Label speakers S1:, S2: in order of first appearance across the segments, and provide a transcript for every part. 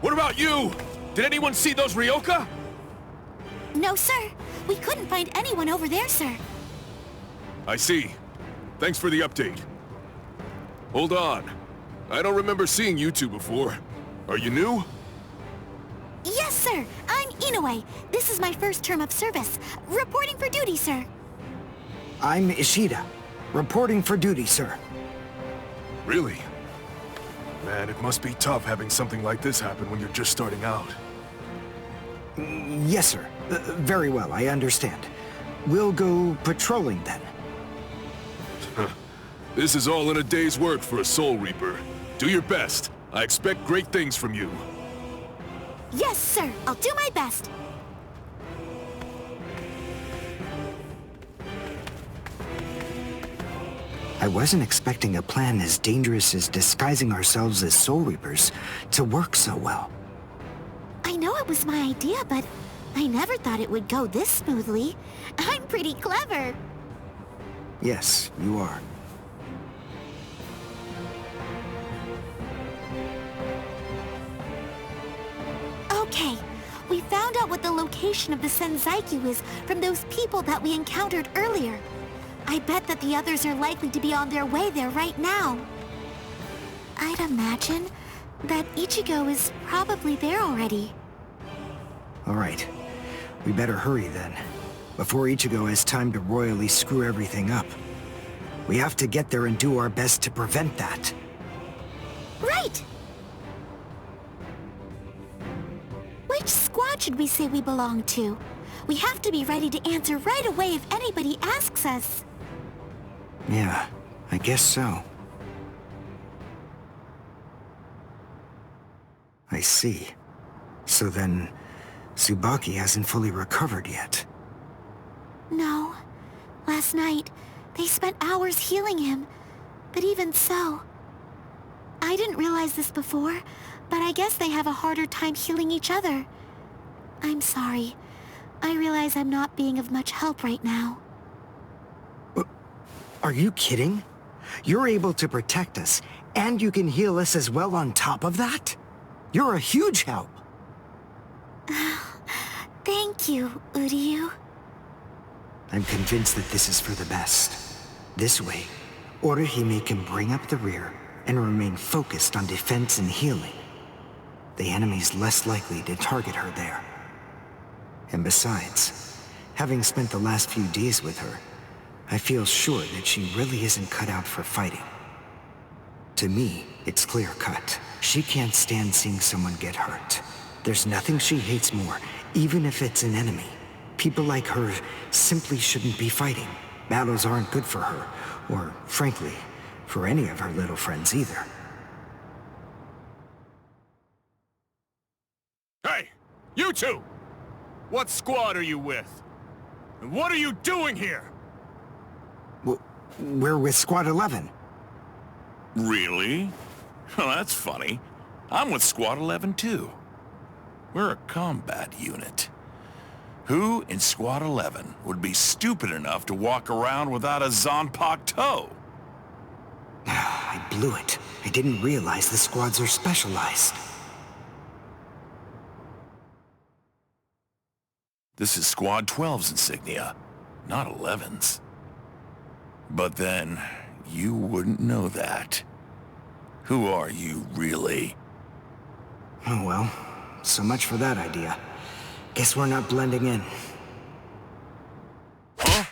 S1: What about you? Did anyone see those Ryoka?
S2: No, sir. We couldn't find anyone over there, sir.
S1: I see. Thanks for the update. Hold on. I don't remember seeing you two before. Are you new?
S2: Yes, sir. I'm Inoue. This is my first term of service. Reporting for duty, sir.
S3: I'm Ishida. Reporting for duty, sir.
S1: Really? Man, it must be tough having something like this happen when you're just starting out.
S3: Yes, sir. Very well, I understand. We'll go patrolling then.
S1: This is all in a day's work for a Soul Reaper. Do your best. I expect great things from you.
S2: Yes, sir. I'll do my best.
S3: I wasn't expecting a plan as dangerous as disguising ourselves as Soul Reapers to work so well.
S2: I know it was my idea, but I never thought it would go this smoothly. I'm pretty clever.
S3: Yes, you are.
S2: Okay, we found out what the location of the Senzaikyu is from those people that we encountered earlier. I bet that the others are likely to be on their way there right now. I'd imagine that Ichigo is probably there already.
S3: All right. We better hurry then, before Ichigo has time to royally screw everything up. We have to get there and do our best to prevent that.
S2: Right! Which squad should we say we belong to? We have to be ready to answer right away if anybody asks us.
S3: Yeah, I guess so. I see. So then, Tsubaki hasn't fully recovered yet.
S2: No. Last night, they spent hours healing him. But even so... I didn't realize this before, but I guess they have a harder time healing each other. I'm sorry. I realize I'm not being of much help right now.
S3: Are you kidding? You're able to protect us, and you can heal us as well on top of that? You're a huge help!
S2: Thank you, Uryu.
S3: I'm convinced that this is for the best. This way, Orihime can bring up the rear and remain focused on defense and healing. The enemy's less likely to target her there. And besides, having spent the last few days with her, I feel sure that she really isn't cut out for fighting. To me, it's clear-cut. She can't stand seeing someone get hurt. There's nothing she hates more, even if it's an enemy. People like her simply shouldn't be fighting. Battles aren't good for her, or, frankly, for any of her little friends either.
S1: Hey! You two! What squad are you with? And what are you doing here?
S3: We're with Squad 11.
S4: Really? Well, that's funny. I'm with Squad 11 too. We're a combat unit. Who in Squad 11 would be stupid enough to walk around without a Zanpakuto toe?
S3: I blew it. I didn't realize the squads are specialized.
S4: This is Squad 12's insignia, not 11's. But then, you wouldn't know that. Who are you, really?
S3: Oh well, so much for that idea. Guess we're not blending in.
S4: Huh?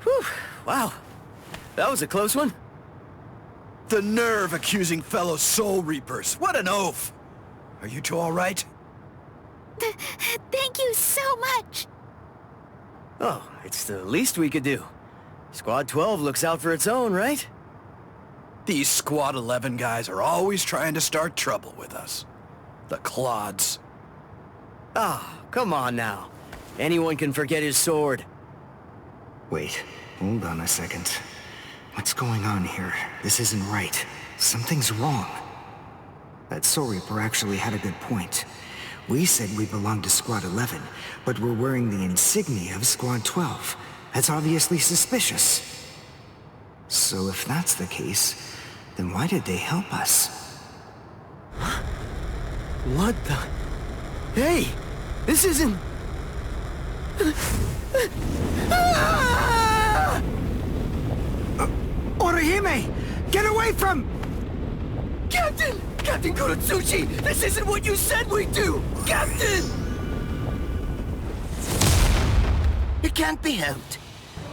S5: Whew, wow. That was a close one.
S6: The nerve accusing fellow Soul Reapers. What an oaf! Are you two all right?
S2: Thank you so much!
S5: Oh, it's the least we could do. Squad 12 looks out for its own, right?
S6: These Squad 11 guys are always trying to start trouble with us. The clods.
S5: Ah, come on now. Anyone can forget his sword.
S3: Wait, hold on a second. What's going on here? This isn't right. Something's wrong. That Soul Reaper actually had a good point. We said we belonged to Squad 11, but we're wearing the insignia of Squad 12. That's obviously suspicious. So if that's the case, Then why did they help us?
S5: What the... Hey! This isn't...
S3: Orihime! Get away from...
S5: Captain! Captain Kuratsuchi! This isn't what you said we'd do! Captain!
S7: It can't be helped.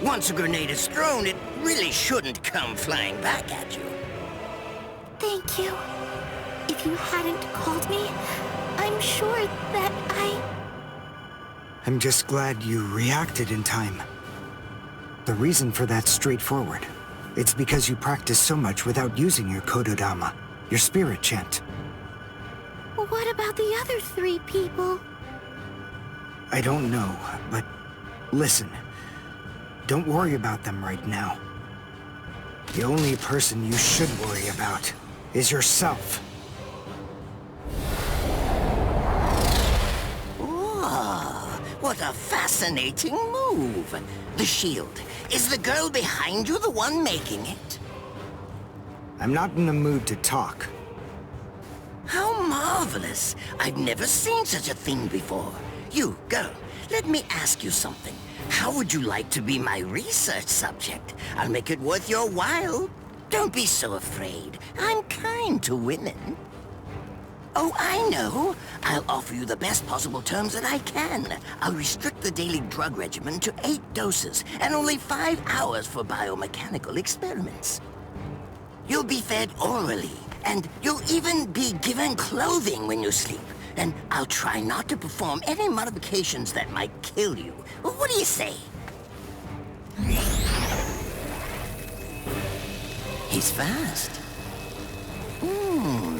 S7: Once a grenade is thrown, it really shouldn't come flying back at you.
S2: Thank you. If you hadn't called me, I'm sure that
S3: I'm just glad you reacted in time. The reason for that's straightforward. It's because you practice so much without using your Kododama, your spirit chant.
S2: What about the other 3 people?
S3: I don't know, but listen. Don't worry about them right now. The only person you should worry about is yourself.
S7: Oh, what a fascinating move. The shield. Is the girl behind you the one making it?
S3: I'm not in the mood to talk.
S7: How marvelous. I've never seen such a thing before. You, girl, let me ask you something. How would you like to be my research subject? I'll make it worth your while. Don't be so afraid. I'm kind to women. Oh, I know. I'll offer you the best possible terms that I can. I'll restrict the daily drug regimen to 8 doses and only 5 hours for biomechanical experiments. You'll be fed orally, and you'll even be given clothing when you sleep. And I'll try not to perform any modifications that might kill you. What do you say? He's fast.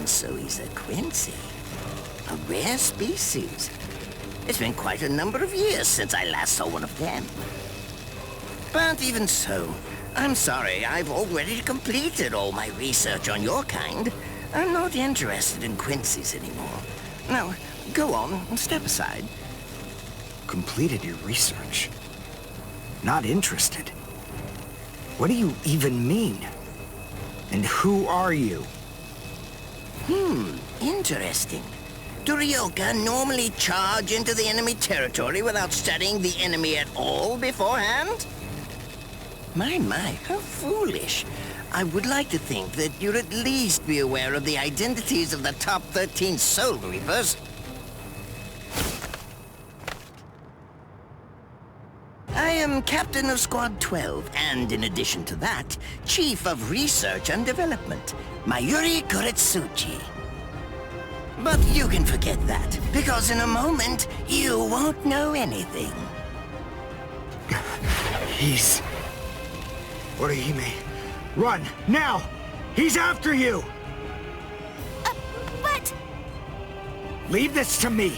S7: So he's a Quincy. A rare species. It's been quite a number of years since I last saw one of them. But even so, I'm sorry, I've already completed all my research on your kind. I'm not interested in Quincy's anymore. Now, go on, step aside.
S3: Completed your research? Not interested? What do you even mean? And who are you?
S7: Interesting. Do Ryoka normally charge into the enemy territory without studying the enemy at all beforehand? My, how foolish. I would like to think that you'd at least be aware of the identities of the top 13 Soul Reapers. I am Captain of Squad 12, and in addition to that, Chief of Research and Development, Mayuri Kuretsuchi. But you can forget that, because in a moment, you won't know anything.
S3: He's... Orihime, run, now! He's after you!
S2: But...
S3: Leave this to me.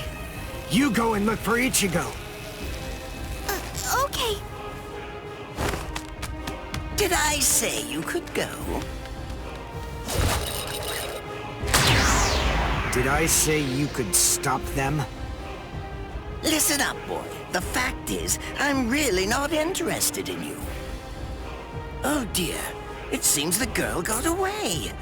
S3: You go and look for Ichigo.
S2: Okay.
S7: Did I say you could go?
S3: Did I say you could stop them?
S7: Listen up, boy. The fact is, I'm really not interested in you. Oh dear, it seems the girl got away.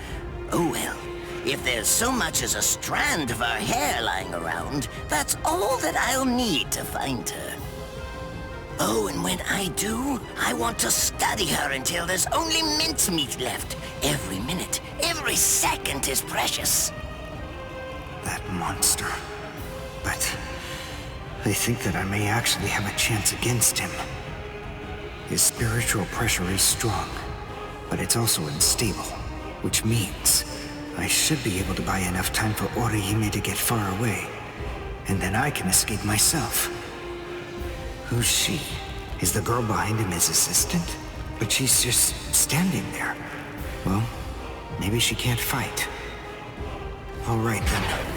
S7: Oh well, if there's so much as a strand of her hair lying around, that's all that I'll need to find her. Oh, and when I do, I want to study her until there's only mincemeat left. Every minute, every second is precious.
S3: That monster. But I think that I may actually have a chance against him. His spiritual pressure is strong, but it's also unstable, which means I should be able to buy enough time for Orihime to get far away, and then I can escape myself. Who's she? Is the girl behind him his assistant? But she's just standing there. Well, maybe she can't fight. All right then.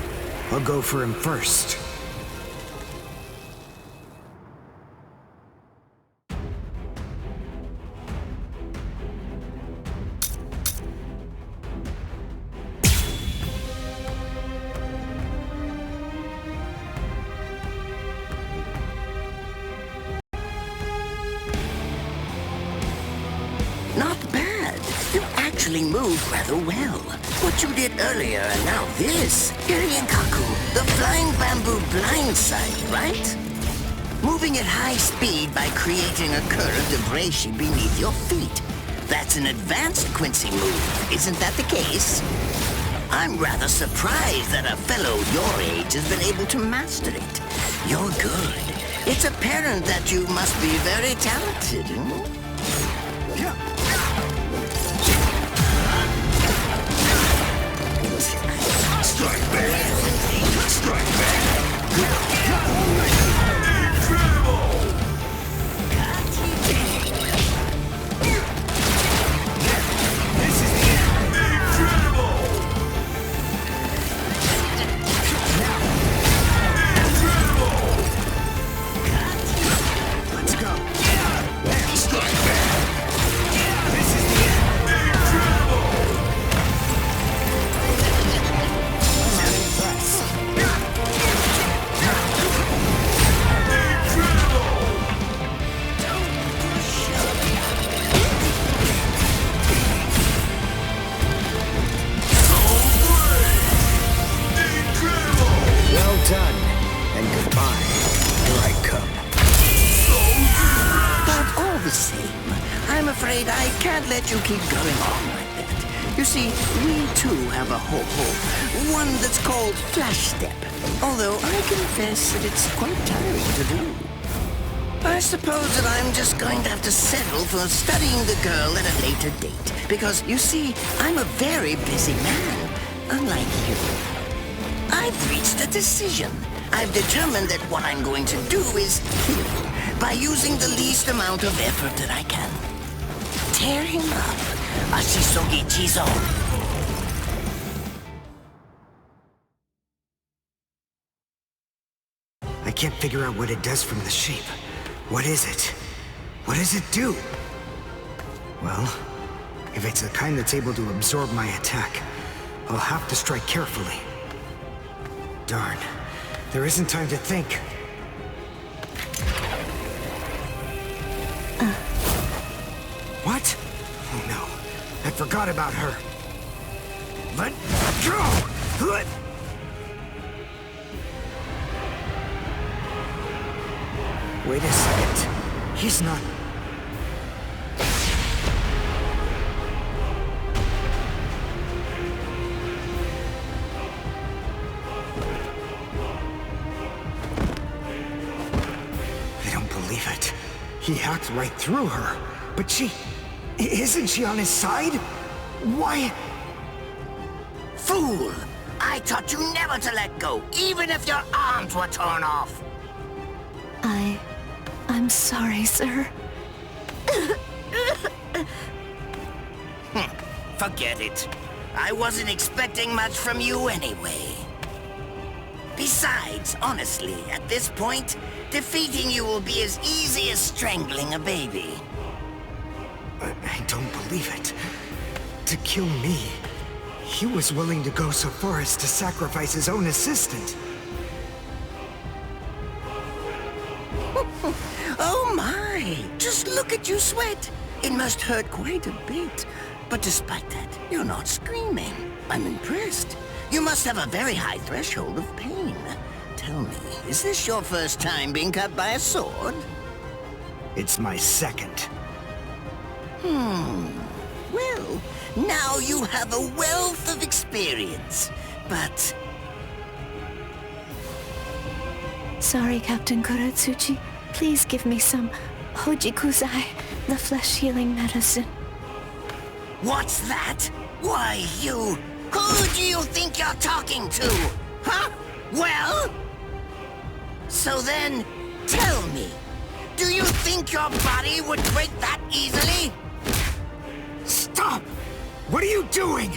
S3: I'll go for him first.
S7: actually moved rather well. What you did earlier and now this. Kaku, the flying bamboo blindside, right? Moving at high speed by creating a current of reishi beneath your feet. That's an advanced Quincy move, isn't that the case? I'm rather surprised that a fellow your age has been able to master it. You're good. It's apparent that you must be very talented.
S1: Strike back! Strike back! Incredible! This is the end! Incredible! Incredible!
S3: Let's go.
S1: Strike back! This is the end! Incredible!
S3: Well done. And goodbye. Here I come.
S7: But all the same, I'm afraid I can't let you keep going on like that. You see, we too have a ho-ho, one that's called Flash Step. Although I confess that it's quite tiring to do. I suppose that I'm just going to have to settle for studying the girl at a later date. Because, you see, I'm a very busy man, unlike you. I've reached a decision. I've determined that what I'm going to do is kill by using the least amount of effort that I can. Tear him up. Ashisogi Jizo.
S3: I can't figure out what it does from the shape. What is it? What does it do? Well, if it's the kind that's able to absorb my attack, I'll have to strike carefully. Darn. There isn't time to think. What? Oh no. I forgot about her. Let go! Let... Wait a second. He's not... I don't believe it. He hacked right through her. But she... Isn't she on his side? Why...
S7: Fool! I taught you never to let go, even if your arms were torn off.
S2: I'm sorry, sir.
S7: Forget it. I wasn't expecting much from you anyway. Besides, honestly, at this point, defeating you will be as easy as strangling a baby.
S3: I don't believe it. To kill me, he was willing to go so far as to sacrifice his own assistant.
S7: Oh my! Just look at you sweat! It must hurt quite a bit. But despite that, you're not screaming. I'm impressed. You must have a very high threshold of pain. Tell me, is this your first time being cut by a sword?
S3: It's my second.
S7: Well, now you have a wealth of experience. But...
S2: Sorry, Captain Kuratsuchi. Please give me some Hojikuzai, the flesh-healing medicine.
S7: What's that? Why, you... Who do you think you're talking to? Huh? Well? So then, tell me. Do you think your body would break that easily?
S3: Stop! What are you doing?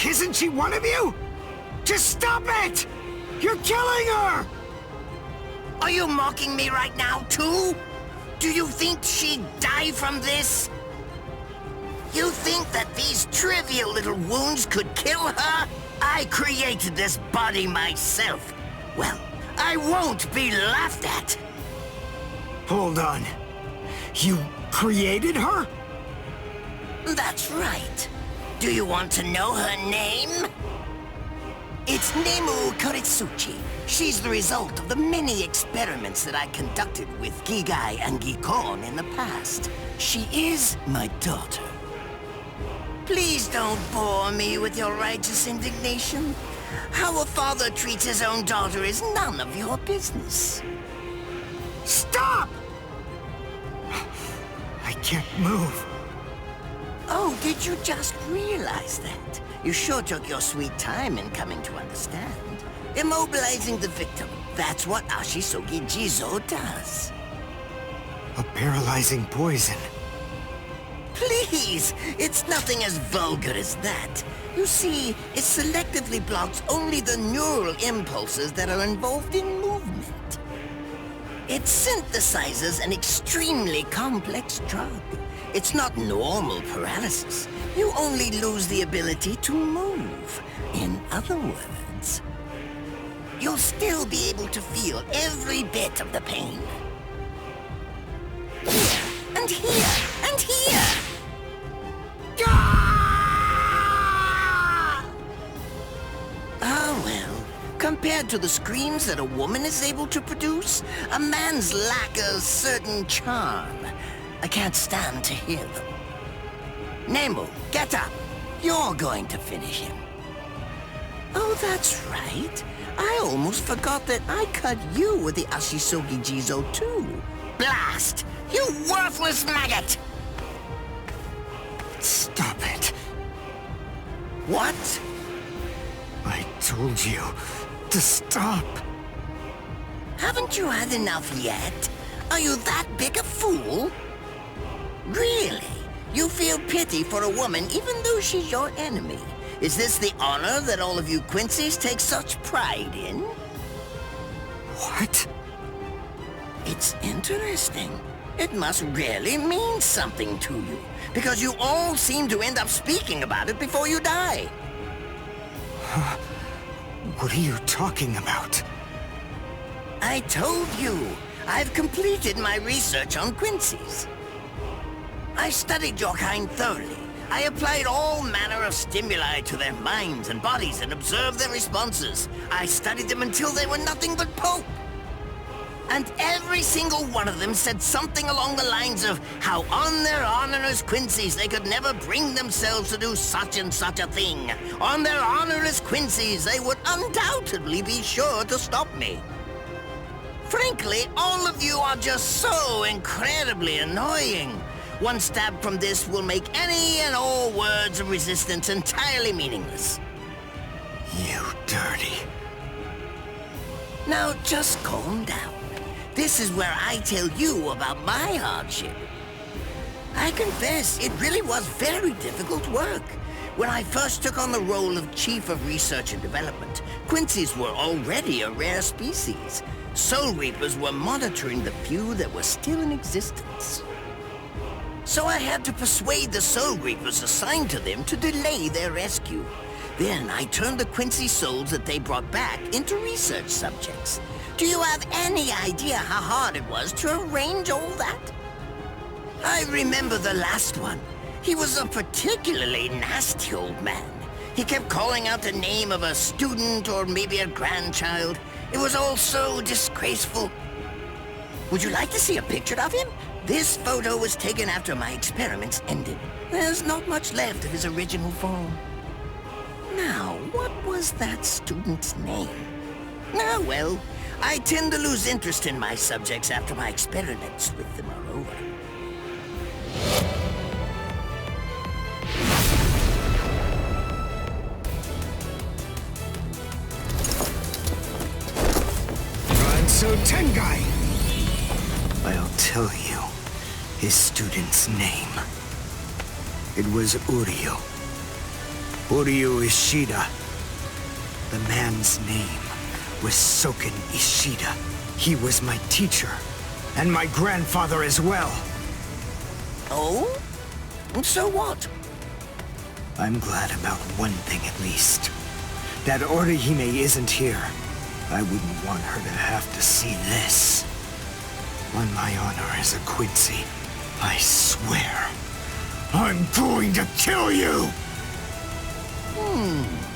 S3: Isn't she one of you? Just stop it! You're killing her!
S7: Are you mocking me right now, too? Do you think she'd die from this? You think that these trivial little wounds could kill her? I created this body myself. Well, I won't be laughed at.
S3: Hold on. You created her?
S7: That's right. Do you want to know her name? It's Nemu Koritsuchi. She's the result of the many experiments that I conducted with Gigai and Gikon in the past. She is my daughter. Please don't bore me with your righteous indignation. How a father treats his own daughter is none of your business.
S3: Stop! I can't move.
S7: Oh, did you just realize that? You sure took your sweet time in coming to understand. Immobilizing the victim, that's what Ashisogi Jizo does.
S3: A paralyzing poison.
S7: Please! It's nothing as vulgar as that. You see, it selectively blocks only the neural impulses that are involved in movement. It synthesizes an extremely complex drug. It's not normal paralysis. You only lose the ability to move. In other words, you'll still be able to feel every bit of the pain. Here, and here, and here! Ah, well, compared to the screams that a woman is able to produce, a man's lack a certain charm. I can't stand to hear them. Nemu, get up. You're going to finish him. Oh, that's right. I almost forgot that I cut you with the Ashisogi Jizo too. Blast! You worthless maggot!
S3: Stop it.
S7: What?
S3: I told you to stop.
S7: Haven't you had enough yet? Are you that big a fool? Really? You feel pity for a woman even though she's your enemy? Is this the honor that all of you Quincy's take such pride in?
S3: What?
S7: It's interesting. It must really mean something to you, because you all seem to end up speaking about it before you die.
S3: What are you talking about?
S7: I told you, I've completed my research on Quincy's. I studied your kind thoroughly. I applied all manner of stimuli to their minds and bodies and observed their responses. I studied them until they were nothing but pulp. And every single one of them said something along the lines of how on their honor as Quincy's they could never bring themselves to do such and such a thing. On their honor as Quincy's they would undoubtedly be sure to stop me. Frankly, all of you are just so incredibly annoying. One stab from this will make any and all words of resistance entirely meaningless.
S3: You dirty.
S7: Now just calm down. This is where I tell you about my hardship. I confess, it really was very difficult work. When I first took on the role of Chief of Research and Development, Quincy's were already a rare species. Soul Reapers were monitoring the few that were still in existence. So I had to persuade the Soul Reapers assigned to them to delay their rescue. Then I turned the Quincy souls that they brought back into research subjects. Do you have any idea how hard it was to arrange all that? I remember the last one. He was a particularly nasty old man. He kept calling out the name of a student or maybe a grandchild. It was all so disgraceful. Would you like to see a picture of him? This photo was taken after my experiments ended. There's not much left of his original form. Now, what was that student's name? Ah, well, I tend to lose interest in my subjects after my experiments with them are over.
S3: Ranso Tengai! I'll tell you his student's name. It was Uryu. Uryu Ishida. The man's name was Soken Ishida. He was my teacher, and my grandfather as well.
S7: Oh? And so what?
S3: I'm glad about one thing at least. That Orihime isn't here. I wouldn't want her to have to see this. On my honor as a Quincy, I swear, I'm going to kill you!
S7: Hmm.